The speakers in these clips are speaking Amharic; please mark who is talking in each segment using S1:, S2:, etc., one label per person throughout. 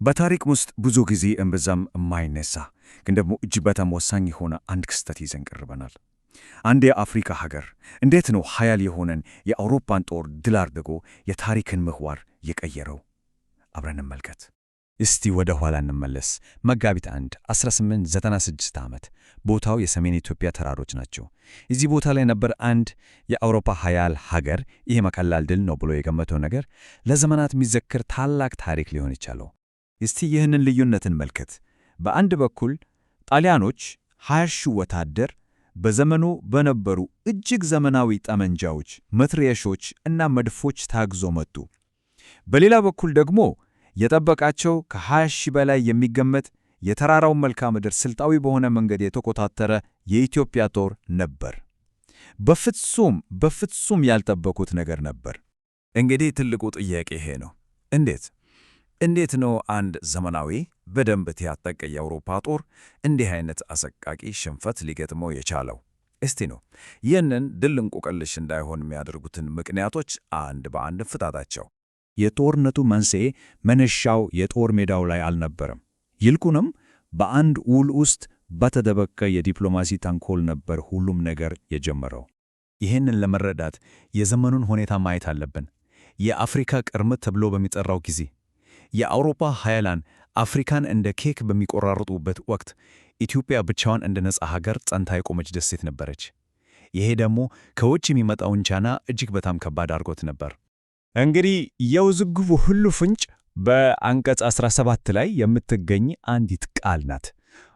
S1: በታሪክ ውስጥ ብዙ ጊዜ እምብዛም የማይነሳ ግን ደግሞ እጅግ በጣም ወሳኝ የሆነ አንድ ክስተት ይዘን ቀርበናል። አንድ የአፍሪካ ሀገር እንዴት ነው ኃያል የሆነን የአውሮፓን ጦር ድል አድርጎ የታሪክን ምህዋር የቀየረው? አብረን እንመልከት።
S2: እስቲ ወደ ኋላ እንመለስ። መጋቢት 1 1896 ዓመት። ቦታው የሰሜን ኢትዮጵያ ተራሮች ናቸው። እዚህ ቦታ ላይ ነበር አንድ የአውሮፓ ኃያል ሀገር ይሄ ቀላል ድል ነው ብሎ የገመተው ነገር ለዘመናት የሚዘክር ታላቅ ታሪክ ሊሆን ይቻለው።
S1: እስቲ ይህንን ልዩነት እንመልከት። በአንድ በኩል ጣሊያኖች 20 ሺህ ወታደር በዘመኑ በነበሩ እጅግ ዘመናዊ ጠመንጃዎች፣ መትረየሾች እና መድፎች ታግዞ መጡ። በሌላ በኩል ደግሞ የጠበቃቸው ከ20 ሺህ በላይ የሚገመት የተራራውን መልክዓ ምድር ስልታዊ በሆነ መንገድ የተቆጣጠረ የኢትዮጵያ ጦር ነበር። በፍጹም ያልጠበቁት ነገር ነበር። እንግዲህ ትልቁ ጥያቄ ይሄ ነው። እንዴት ነው አንድ ዘመናዊ በደንብ የታጠቀ የአውሮፓ ጦር እንዲህ አይነት አሰቃቂ ሽንፈት ሊገጥመው የቻለው? እስቲ ነው ይህንን ድል እንቆቅልሽ እንዳይሆን የሚያደርጉትን ምክንያቶች አንድ በአንድ ፍታታቸው።
S2: የጦርነቱ መንስኤ መነሻው የጦር ሜዳው ላይ አልነበረም። ይልቁንም በአንድ ውል ውስጥ በተደበቀ የዲፕሎማሲ ተንኮል ነበር ሁሉም ነገር የጀመረው።
S1: ይህንን ለመረዳት የዘመኑን ሁኔታ ማየት አለብን። የአፍሪካ ቅርምት ተብሎ በሚጠራው ጊዜ የአውሮፓ ኃያላን አፍሪካን እንደ ኬክ በሚቆራርጡበት ወቅት ኢትዮጵያ ብቻዋን እንደ ነፃ ሀገር ጸንታ የቆመች ደሴት ነበረች። ይሄ ደግሞ ከውጭ የሚመጣውን ጫና እጅግ በጣም ከባድ አድርጎት ነበር።
S2: እንግዲህ የውዝግቡ ሁሉ ፍንጭ በአንቀጽ 17 ላይ የምትገኝ አንዲት ቃል ናት።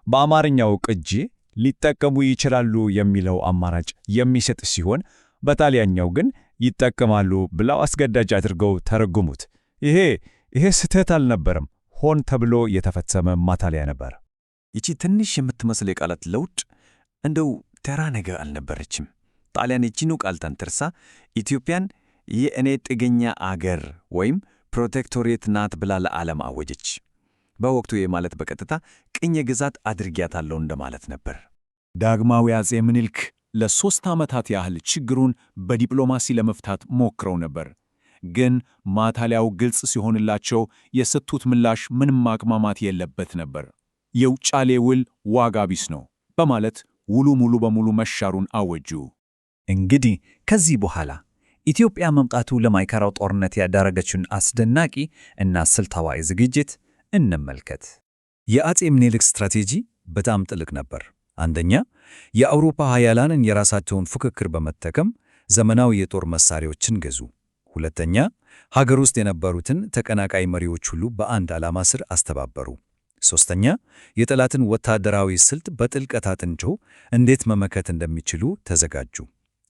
S2: በአማርኛው ቅጂ ሊጠቀሙ ይችላሉ የሚለው አማራጭ የሚሰጥ ሲሆን፣ በጣሊያኛው ግን ይጠቀማሉ ብለው አስገዳጅ አድርገው ተረጉሙት። ይሄ ስህተት አልነበረም፣ ሆን ተብሎ የተፈጸመ ማታለያ ነበር።
S1: ይቺ ትንሽ የምትመስል የቃላት ለውጥ እንደው ተራ ነገር አልነበረችም። ጣሊያን ይቺኑ ቃል ተንተርሳ ኢትዮጵያን የእኔ ጥገኛ አገር ወይም ፕሮቴክቶሬት ናት ብላ ለዓለም አወጀች። በወቅቱ ማለት በቀጥታ ቅኝ ግዛት አድርጊያታለሁ እንደማለት ነበር። ዳግማዊ አፄ ምኒልክ ለ3 ዓመታት ያህል ችግሩን በዲፕሎማሲ ለመፍታት ሞክረው ነበር። ግን ማታለያው ግልጽ ሲሆንላቸው የሰጡት ምላሽ ምንም ማቅማማት የለበት ነበር። የውጫሌ ውል ዋጋ ቢስ ነው በማለት ውሉ ሙሉ በሙሉ መሻሩን አወጁ።
S2: እንግዲህ ከዚህ በኋላ ኢትዮጵያ መምጣቱ ለማይከራው ጦርነት ያደረገችውን አስደናቂ እና ስልታዊ ዝግጅት እንመልከት።
S1: የአፄ ምኒልክ ስትራቴጂ በጣም ጥልቅ ነበር። አንደኛ፣ የአውሮፓ ኃያላንን የራሳቸውን ፉክክር በመጠቀም ዘመናዊ የጦር መሳሪያዎችን ገዙ። ሁለተኛ፣ ሀገር ውስጥ የነበሩትን ተቀናቃይ መሪዎች ሁሉ በአንድ ዓላማ ስር አስተባበሩ። ሦስተኛ፣ የጠላትን ወታደራዊ ስልት በጥልቀት አጥንተው እንዴት መመከት እንደሚችሉ ተዘጋጁ።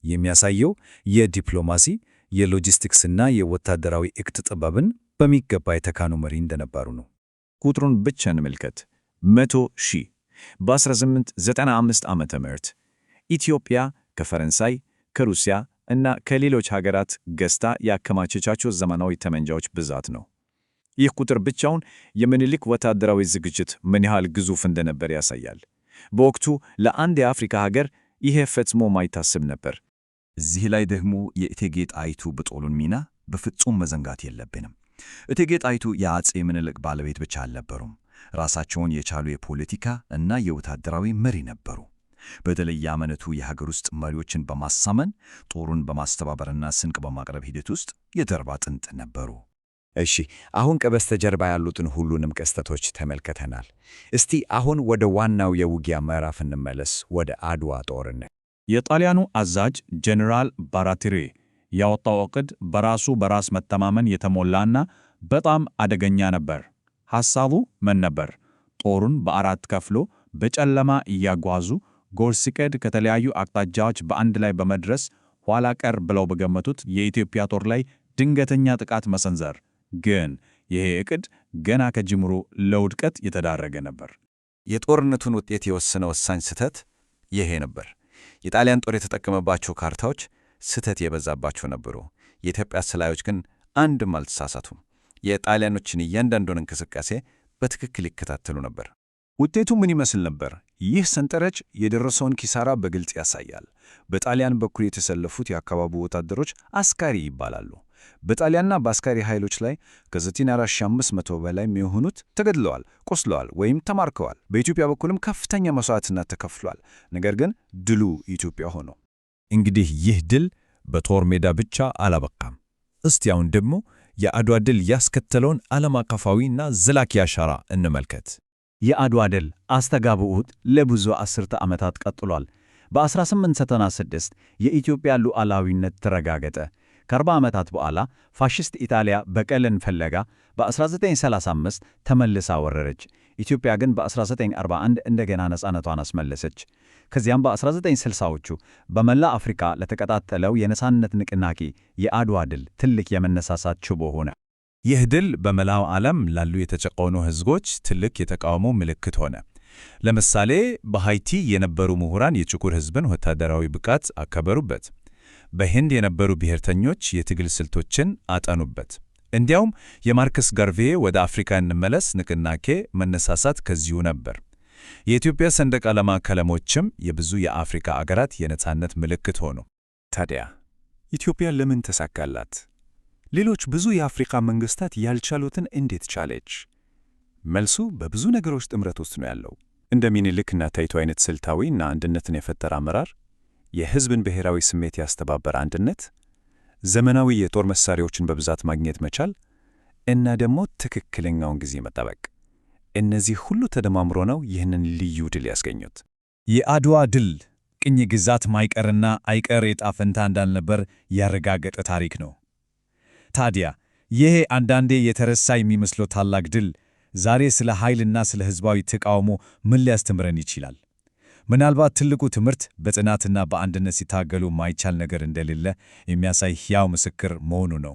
S1: የሚያሳየው የዲፕሎማሲ የሎጂስቲክስና የወታደራዊ ዕቅድ ጥበብን በሚገባ የተካኑ መሪ እንደነበሩ ነው። ቁጥሩን ብቻ እንመልከት። 100,000 በ1895 ዓመተ ምህረት ኢትዮጵያ ከፈረንሳይ ከሩሲያ እና ከሌሎች ሀገራት ገዝታ ያከማቸቻቸው ዘመናዊ ጠመንጃዎች ብዛት ነው። ይህ ቁጥር ብቻውን የምኒልክ ወታደራዊ ዝግጅት ምን ያህል ግዙፍ እንደነበር ያሳያል። በወቅቱ ለአንድ የአፍሪካ ሀገር ይሄ ፈጽሞ ማይታሰብ ነበር። እዚህ ላይ ደግሞ የእቴጌ ጣይቱ ብጦሉን ሚና በፍጹም መዘንጋት የለብንም። እቴጌ ጣይቱ የአፄ ምኒልክ ባለቤት ብቻ አልነበሩም፣ ራሳቸውን የቻሉ የፖለቲካ እና የወታደራዊ መሪ ነበሩ። በተለይ የአመነቱ የሀገር ውስጥ መሪዎችን በማሳመን ጦሩን በማስተባበርና ስንቅ በማቅረብ ሂደት ውስጥ የጀርባ አጥንት ነበሩ።
S2: እሺ፣ አሁን ከበስተጀርባ ያሉትን ሁሉንም ክስተቶች ተመልክተናል። እስቲ አሁን ወደ ዋናው የውጊያ ምዕራፍ እንመለስ፣ ወደ አድዋ ጦርነት።
S1: የጣሊያኑ አዛዥ ጄኔራል ባራቴሪ ያወጣው ዕቅድ በራስ መተማመን የተሞላና በጣም አደገኛ ነበር። ሐሳቡ ምን ነበር? ጦሩን በአራት ከፍሎ በጨለማ እያጓዙ ጎር ሲቀድ ከተለያዩ አቅጣጫዎች በአንድ ላይ በመድረስ ኋላ ቀር ብለው በገመቱት የኢትዮጵያ ጦር ላይ ድንገተኛ ጥቃት መሰንዘር። ግን ይሄ ዕቅድ ገና ከጅምሩ ለውድቀት የተዳረገ ነበር። የጦርነቱን ውጤት የወሰነ ወሳኝ ስህተት ይሄ ነበር። የጣሊያን ጦር የተጠቀመባቸው ካርታዎች ስህተት የበዛባቸው ነበሩ። የኢትዮጵያ ሰላዮች ግን አንድም አልተሳሳቱም። የጣሊያኖችን እያንዳንዱን እንቅስቃሴ በትክክል ይከታተሉ ነበር። ውጤቱ ምን ይመስል ነበር? ይህ ሰንጠረዥ የደረሰውን ኪሳራ በግልጽ ያሳያል። በጣሊያን በኩል የተሰለፉት የአካባቢው ወታደሮች አስካሪ ይባላሉ። በጣሊያንና በአስካሪ ኃይሎች ላይ ከ94,500 በላይ የሚሆኑት ተገድለዋል፣ ቆስለዋል ወይም ተማርከዋል። በኢትዮጵያ በኩልም ከፍተኛ መስዋዕትነት ተከፍሏል። ነገር ግን ድሉ ኢትዮጵያ ሆኖ።
S2: እንግዲህ ይህ ድል በጦር ሜዳ ብቻ አላበቃም። እስቲ አሁን ደግሞ የአድዋ ድል ያስከተለውን ዓለም አቀፋዊና ዘላቂ አሻራ እንመልከት።
S3: የአድዋ ድል አስተጋብኦት ለብዙ አስርተ ዓመታት ቀጥሏል። በ1896 የኢትዮጵያ ሉዓላዊነት ተረጋገጠ። ከ40 ዓመታት በኋላ ፋሽስት ኢጣሊያ በቀልን ፈለጋ በ1935 ተመልሳ ወረረች። ኢትዮጵያ ግን በ1941 እንደገና ነፃነቷን አስመለሰች። ከዚያም በ1960ዎቹ በመላ አፍሪካ ለተቀጣጠለው የነፃነት ንቅናቄ የአድዋ ድል ትልቅ የመነሳሳት ችቦ ሆነ።
S2: ይህ ድል በመላው ዓለም ላሉ የተጨቆኑ ሕዝቦች ትልቅ የተቃውሞ ምልክት ሆነ። ለምሳሌ በሃይቲ የነበሩ ምሁራን የጥቁር ሕዝብን ወታደራዊ ብቃት አከበሩበት። በህንድ የነበሩ ብሔርተኞች የትግል ስልቶችን አጠኑበት። እንዲያውም የማርክስ ጋርቬ ወደ አፍሪካ እንመለስ ንቅናቄ መነሳሳት ከዚሁ ነበር። የኢትዮጵያ ሰንደቅ ዓላማ ቀለሞችም የብዙ የአፍሪካ አገራት የነፃነት ምልክት ሆኑ።
S1: ታዲያ ኢትዮጵያ ለምን ተሳካላት? ሌሎች ብዙ የአፍሪካ መንግስታት ያልቻሉትን እንዴት ቻለች? መልሱ በብዙ ነገሮች ጥምረት ውስጥ ነው ያለው። እንደ ሚኒልክና ታይቶ አይነት ስልታዊና አንድነትን የፈጠረ አመራር፣ የህዝብን ብሔራዊ ስሜት ያስተባበረ አንድነት፣ ዘመናዊ የጦር መሳሪያዎችን በብዛት ማግኘት መቻል እና ደግሞ ትክክለኛውን ጊዜ መጠበቅ። እነዚህ ሁሉ ተደማምሮ ነው ይህንን ልዩ ድል ያስገኙት።
S2: የአድዋ ድል ቅኝ ግዛት ማይቀርና አይቀር ዕጣ ፈንታ እንዳልነበር ያረጋገጠ ታሪክ ነው። ታዲያ ይሄ አንዳንዴ የተረሳ የሚመስለው ታላቅ ድል ዛሬ ስለ ኃይልና ስለ ሕዝባዊ ተቃውሞ ምን ሊያስተምረን ይችላል? ምናልባት ትልቁ ትምህርት በጽናትና በአንድነት ሲታገሉ ማይቻል ነገር እንደሌለ የሚያሳይ ሕያው ምስክር መሆኑ ነው።